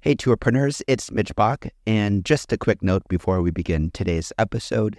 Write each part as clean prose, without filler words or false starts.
Hey, tourpreneurs, it's Mitch Bach, and just a quick note before we begin today's episode.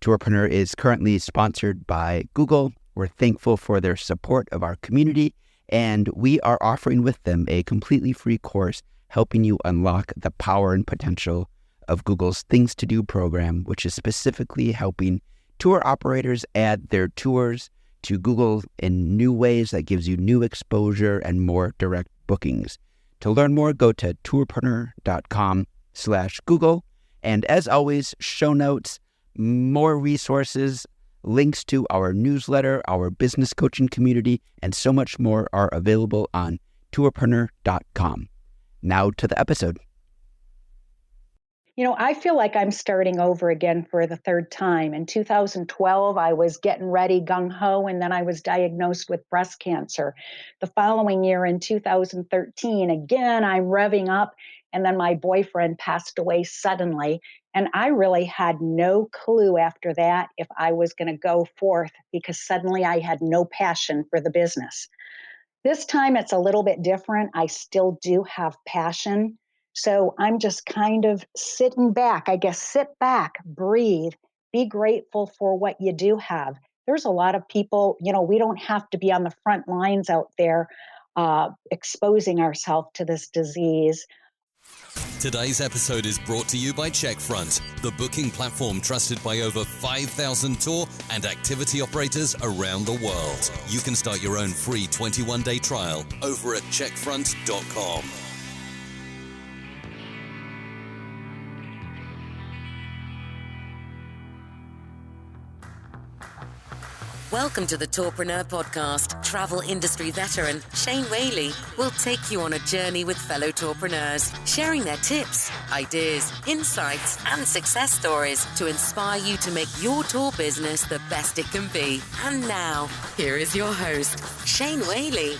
Tourpreneur is currently sponsored by Google. We're thankful for their support of our community, and we are offering with them a completely free course helping you unlock the power and potential of Google's Things to Do program, which is specifically helping tour operators add their tours to Google in new ways that gives you new exposure and more direct bookings. To learn more, go to tourpreneur.com/Google. And as always, show notes, more resources, links to our newsletter, our business coaching community, and so much more are available on tourpreneur.com. Now to the episode. I feel like I'm starting over again for the third time. In 2012, I was getting ready, gung-ho, and then I was diagnosed with breast cancer. The following year, in 2013, again, I'm revving up, and then my boyfriend passed away suddenly. And I really had no clue after that if I was going to go forth because suddenly I had no passion for the business. This time it's a little bit different. I still do have passion. So I'm just kind of sitting back. I guess sit back, breathe, be grateful for what you do have. There's a lot of people, we don't have to be on the front lines out there exposing ourselves to this disease. Today's episode is brought to you by Checkfront, the booking platform trusted by over 5,000 tour and activity operators around the world. You can start your own free 21-day trial over at checkfront.com. Welcome to the Tourpreneur Podcast. Travel industry veteran Shane Whaley will take you on a journey with fellow tourpreneurs, sharing their tips, ideas, insights, and success stories to inspire you to make your tour business the best it can be. And now, here is your host, Shane Whaley.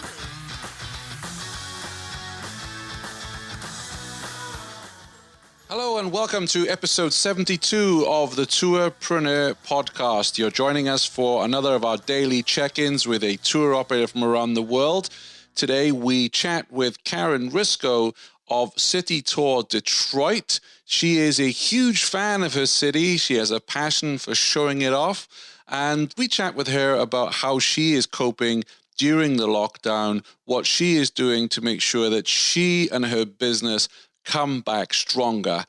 Hello and welcome to episode 72 of the Tourpreneur Podcast. You're joining us for another of our daily check-ins with a tour operator from around the world. Today we chat with Karin Risko of City Tour Detroit. She is a huge fan of her city. She has a passion for showing it off. And we chat with her about how she is coping during the lockdown, what she is doing to make sure that she and her business come back stronger.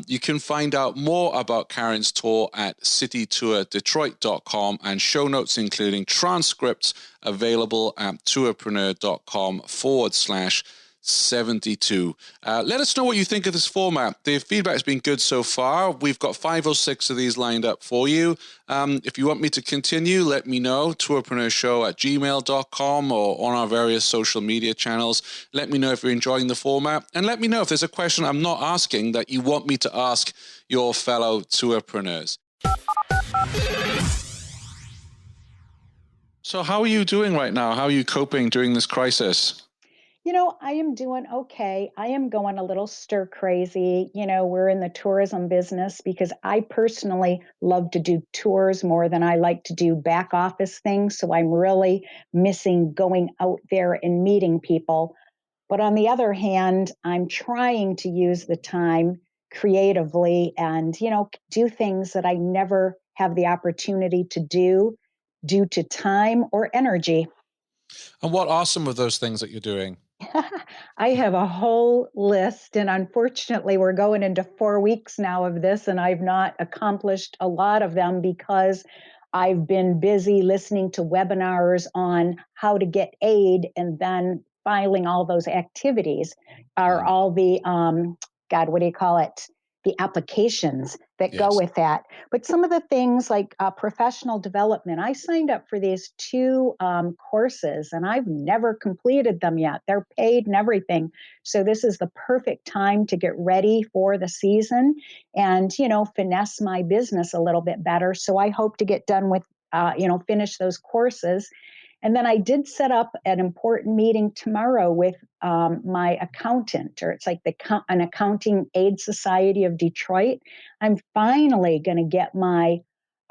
You can find out more about Karin's tour at citytourdetroit.com and show notes, including transcripts, available at tourpreneur.com/72. Let us know what you think of this format. The feedback's been good so far. We've got 5 or 6 of these lined up for you. If you want me to continue, let me know. tourpreneurshow@gmail.com or on our various social media channels. Let me know if you're enjoying the format, and let me know if there's a question I'm not asking that you want me to ask your fellow tourpreneurs. So how are you doing right now? How are you coping during this crisis? I am doing okay. I am going a little stir crazy. We're in the tourism business because I personally love to do tours more than I like to do back office things. So I'm really missing going out there and meeting people. But on the other hand, I'm trying to use the time creatively and, do things that I never have the opportunity to do due to time or energy. And what are some of those things that you're doing? I have a whole list, and unfortunately, we're going into 4 weeks now of this, and I've not accomplished a lot of them because I've been busy listening to webinars on how to get aid and then filing all those activities are all the, what do you call it? The applications that go with that. But some of the things like professional development, I signed up for these 2 courses and I've never completed them yet. They're paid and everything. So this is the perfect time to get ready for the season and, finesse my business a little bit better. So I hope to get done with, finish those courses. And then I did set up an important meeting tomorrow with my accountant, or it's like an Accounting Aid Society of Detroit. I'm finally going to get my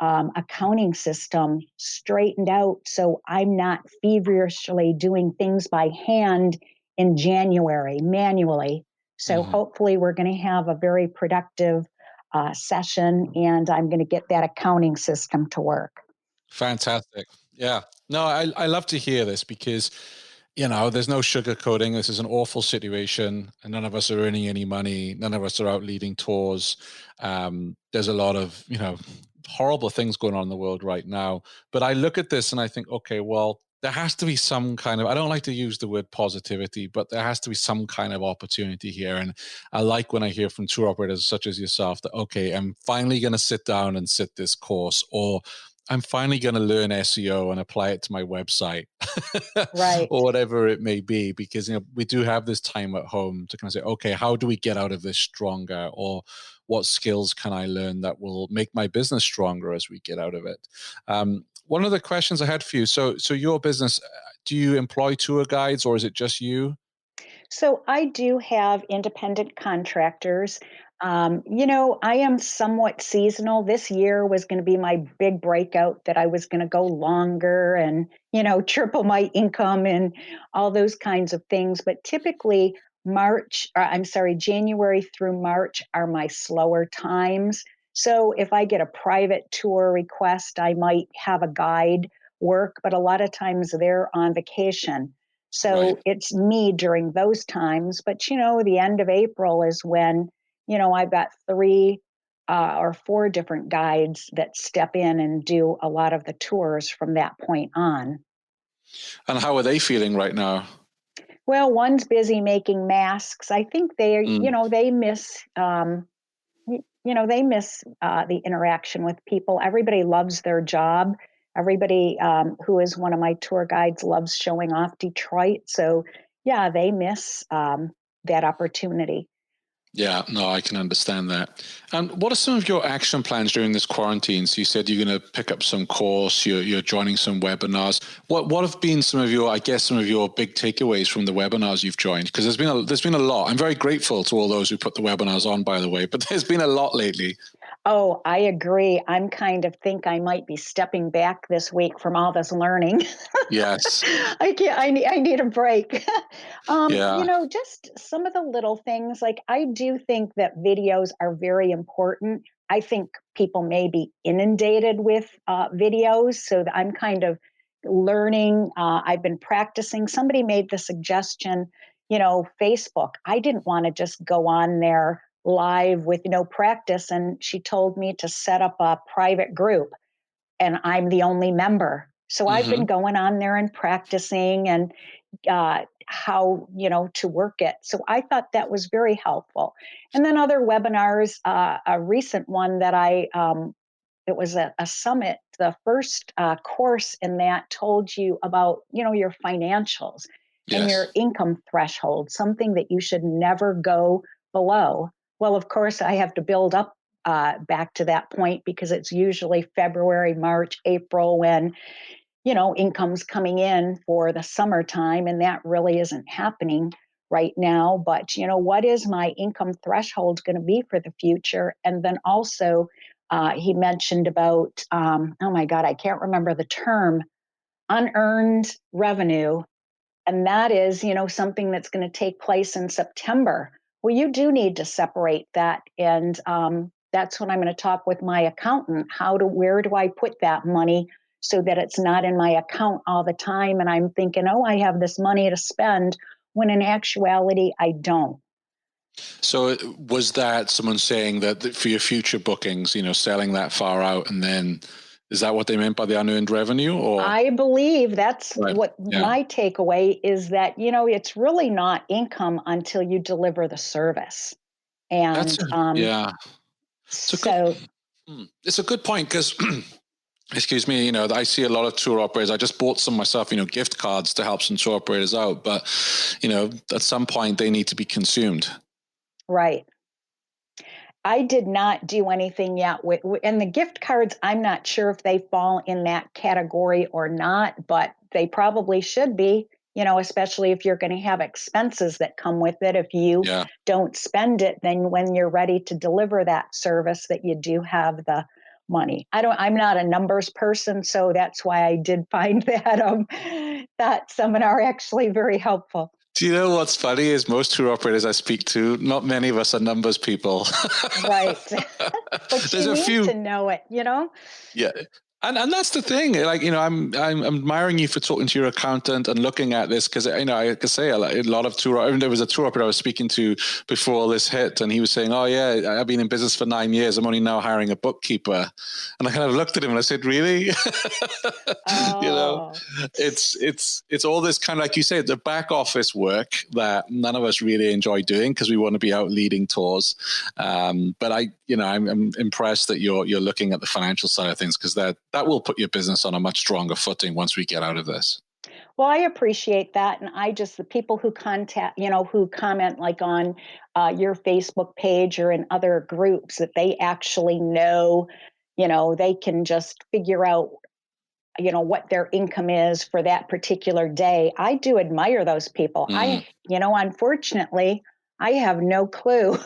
accounting system straightened out so I'm not feverishly doing things by hand in January manually. So hopefully we're going to have a very productive session, and I'm going to get that accounting system to work. Fantastic. Yeah. No, I love to hear this because, there's no sugarcoating. This is an awful situation, and none of us are earning any money. None of us are out leading tours. There's a lot of, horrible things going on in the world right now. But I look at this and I think, okay, well, there has to be some kind of, I don't like to use the word positivity, but there has to be some kind of opportunity here. And I like when I hear from tour operators such as yourself that, okay, I'm finally going to sit down and sit this course, or I'm finally going to learn SEO and apply it to my website, right, or whatever it may be, because we do have this time at home to kind of say, okay, how do we get out of this stronger, or what skills can I learn that will make my business stronger as we get out of it? One of the questions I had for you, so your business, do you employ tour guides, or is it just you? So I do have independent contractors. I am somewhat seasonal. This year was going to be my big breakout, that I was going to go longer and, triple my income and all those kinds of things. But typically January through March are my slower times. So if I get a private tour request, I might have a guide work, but a lot of times they're on vacation. So Right. it's me during those times. But, the end of April is when, I've got 3 or 4 different guides that step in and do a lot of the tours from that point on. And how are they feeling right now? Well, one's busy making masks. I think they miss, they miss the interaction with people. Everybody loves their job. Everybody who is one of my tour guides loves showing off Detroit. So, yeah, they miss that opportunity. Yeah, no, I can understand that. And what are some of your action plans during this quarantine? So you said you're going to pick up some course, you're joining some webinars. What have been some of your big takeaways from the webinars you've joined? Because there's been a lot. I'm very grateful to all those who put the webinars on, by the way, but there's been a lot lately. Oh, I agree. I'm kind of think I might be stepping back this week from all this learning. Yes. I need a break. Yeah. Just some of the little things. Like, I do think that videos are very important. I think people may be inundated with videos, so that I'm kind of learning. I've been practicing. Somebody made the suggestion, Facebook. I didn't want to just go on there live with no practice, and she told me to set up a private group, and I'm the only member. So I've been going on there and practicing and how to work it. So I thought that was very helpful. And then other webinars, a recent one that it was a summit. The first course in that told you about your financials and your income threshold, something that you should never go below. Well, of course, I have to build up back to that point, because it's usually February, March, April when, income's coming in for the summertime, and that really isn't happening right now. But, what is my income threshold going to be for the future? And then also, he mentioned about, oh my God, I can't remember the term, unearned revenue. And that is, something that's going to take place in September. Well, you do need to separate that. And that's when I'm going to talk with my accountant. Where do I put that money so that it's not in my account all the time? And I'm thinking, oh, I have this money to spend, when in actuality, I don't. So was that someone saying that for your future bookings, selling that far out, and then is that what they meant by the unearned revenue? Or I believe that's right. what my takeaway is, that, it's really not income until you deliver the service. And it's a good point, because excuse me, I see a lot of tour operators. I just bought some myself, gift cards to help some tour operators out. But, at some point they need to be consumed. Right. I did not do anything yet and the gift cards. I'm not sure if they fall in that category or not, but they probably should be, especially if you're going to have expenses that come with it. If you don't spend it, then when you're ready to deliver that service, that you do have the money. I'm not a numbers person, so that's why I did find that seminar actually very helpful. Do you know what's funny is most tour operators I speak to, not many of us are numbers people. Right. But There's you a need few. to know it, Yeah. And that's the thing. Like, I'm admiring you for talking to your accountant and looking at this because, I could say a lot of there was a tour operator I was speaking to before this hit, and he was saying, "Oh yeah, I've been in business for 9 years. I'm only now hiring a bookkeeper." And I kind of looked at him and I said, "Really?" Oh. It's all this kind of, like you say, the back office work that none of us really enjoy doing because we want to be out leading tours. But I'm impressed that you're looking at the financial side of things, because that will put your business on a much stronger footing once we get out of this. Well, I appreciate that. And the people who who comment like on your Facebook page or in other groups, that they actually know, they can just figure out, what their income is for that particular day. I do admire those people. Unfortunately, I have no clue.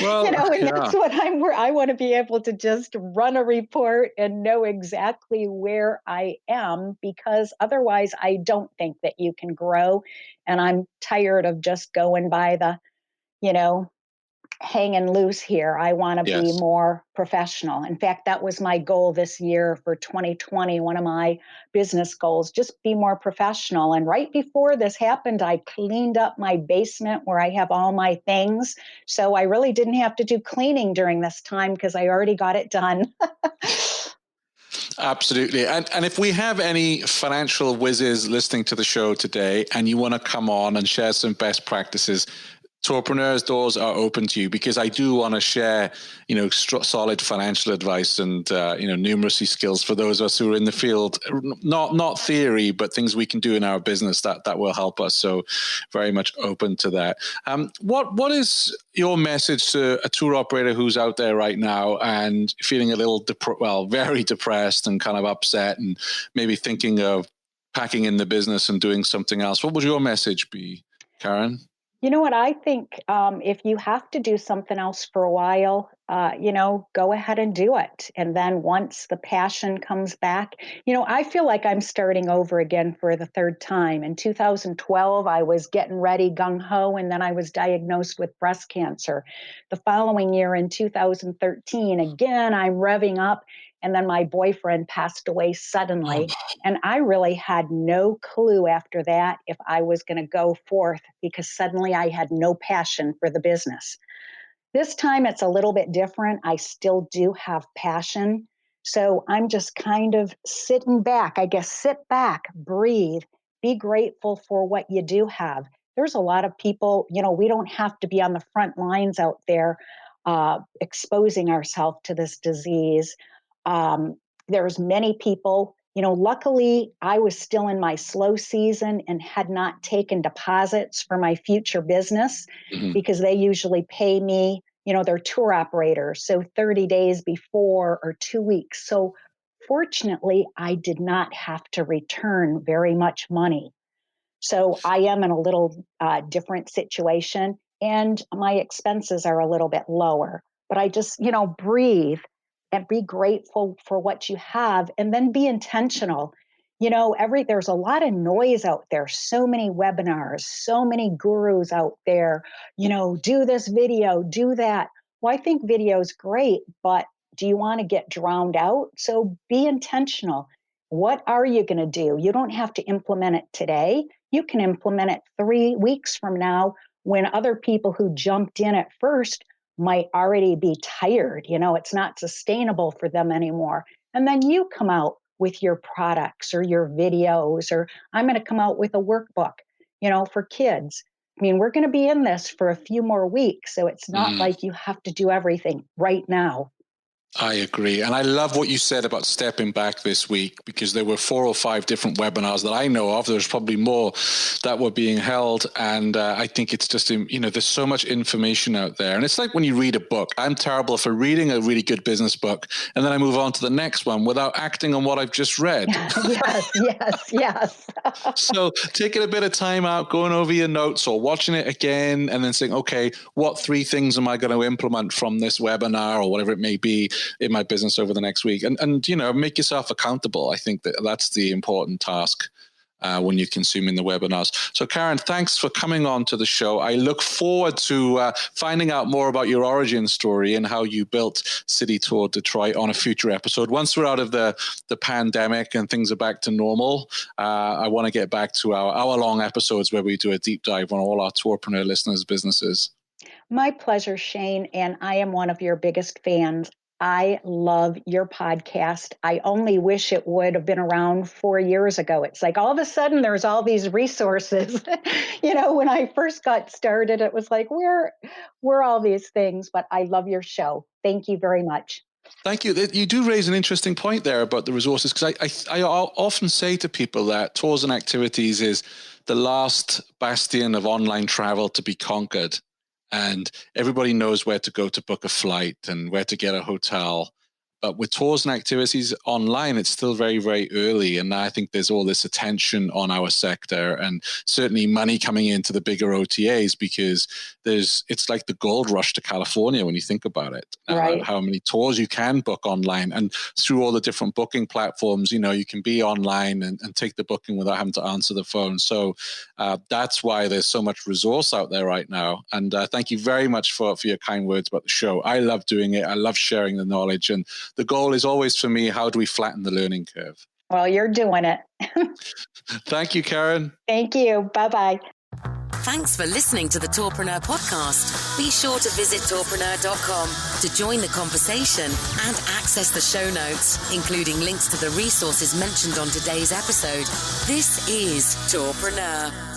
Well, And that's what I want to be able to just run a report and know exactly where I am, because otherwise I don't think that you can grow. And I'm tired of just going by the, hanging loose here. I want to be Yes. more professional. In fact, that was my goal this year for 2020. One of my business goals, just be more professional. And right before this happened, I cleaned up my basement where I have all my things. So I really didn't have to do cleaning during this time because I already got it done. Absolutely. And if we have any financial whizzes listening to the show today and you want to come on and share some best practices, Tourpreneurs, doors are open to you, because I do want to share, solid financial advice and, numeracy skills for those of us who are in the field, not theory, but things we can do in our business that will help us. So very much open to that. What is your message to a tour operator who's out there right now and feeling a little, very depressed and kind of upset and maybe thinking of packing in the business and doing something else? What would your message be, Karin? You know what? I think if you have to do something else for a while, go ahead and do it. And then once the passion comes back, I feel like I'm starting over again for the third time. In 2012, I was getting ready, gung ho, and then I was diagnosed with breast cancer. The following year, in 2013, again, I'm revving up. And then my boyfriend passed away suddenly. And I really had no clue after that if I was going to go forth, because suddenly I had no passion for the business. This time it's a little bit different. I still do have passion. So I'm just kind of sitting back. I guess sit back, breathe, be grateful for what you do have. There's a lot of people, we don't have to be on the front lines out there exposing ourselves to this disease. There's many people, luckily I was still in my slow season and had not taken deposits for my future business, because they usually pay me, they're tour operators. So 30 days before or 2 weeks. So fortunately, I did not have to return very much money. So I am in a little different situation, and my expenses are a little bit lower. But I just, breathe and be grateful for what you have, and then be intentional. There's a lot of noise out there, so many webinars, so many gurus out there, do this video, do that. Well, I think video is great, but do you want to get drowned out? So be intentional. What are you going to do? You don't have to implement it today. You can implement it 3 weeks from now, when other people who jumped in at first might already be tired. It's not sustainable for them anymore. And then you come out with your products or your videos, or I'm going to come out with a workbook, for kids. I mean, we're going to be in this for a few more weeks. So it's not like you have to do everything right now. I agree. And I love what you said about stepping back this week, because there were 4 or 5 different webinars that I know of. There's probably more that were being held. And I think it's just, there's so much information out there. And it's like when you read a book. I'm terrible for reading a really good business book, and then I move on to the next one without acting on what I've just read. Yes. So taking a bit of time out, going over your notes or watching it again, and then saying, okay, what 3 things am I going to implement from this webinar or whatever it may be in my business over the next week, and make yourself accountable. I think that's the important task when you're consuming the webinars. So Karin, thanks for coming on to the show. I look forward to finding out more about your origin story and how you built City Tour Detroit on a future episode. Once we're out of the pandemic and things are back to normal, I want to get back to our hour-long episodes where we do a deep dive on all our tourpreneur listeners' businesses. My pleasure, Shane, and I am one of your biggest fans. I love your podcast. I only wish it would have been around 4 years ago. It's like all of a sudden there's all these resources. When I first got started, it was like, where all these things? But I love your show. Thank you very much. Thank you. You do raise an interesting point there about the resources, because I often say to people that tours and activities is the last bastion of online travel to be conquered. And everybody knows where to go to book a flight and where to get a hotel. But with tours and activities online, it's still very, very early. And I think there's all this attention on our sector and certainly money coming into the bigger OTAs, because it's like the gold rush to California when you think about it. Right. How many tours you can book online, and through all the different booking platforms, you can be online and take the booking without having to answer the phone. So that's why there's so much resource out there right now. And thank you very much for your kind words about the show. I love doing it. I love sharing the knowledge. And the goal is always for me, how do we flatten the learning curve? Well, you're doing it. Thank you, Karin. Thank you. Bye-bye. Thanks for listening to the Tourpreneur podcast. Be sure to visit tourpreneur.com to join the conversation and access the show notes, including links to the resources mentioned on today's episode. This is Tourpreneur.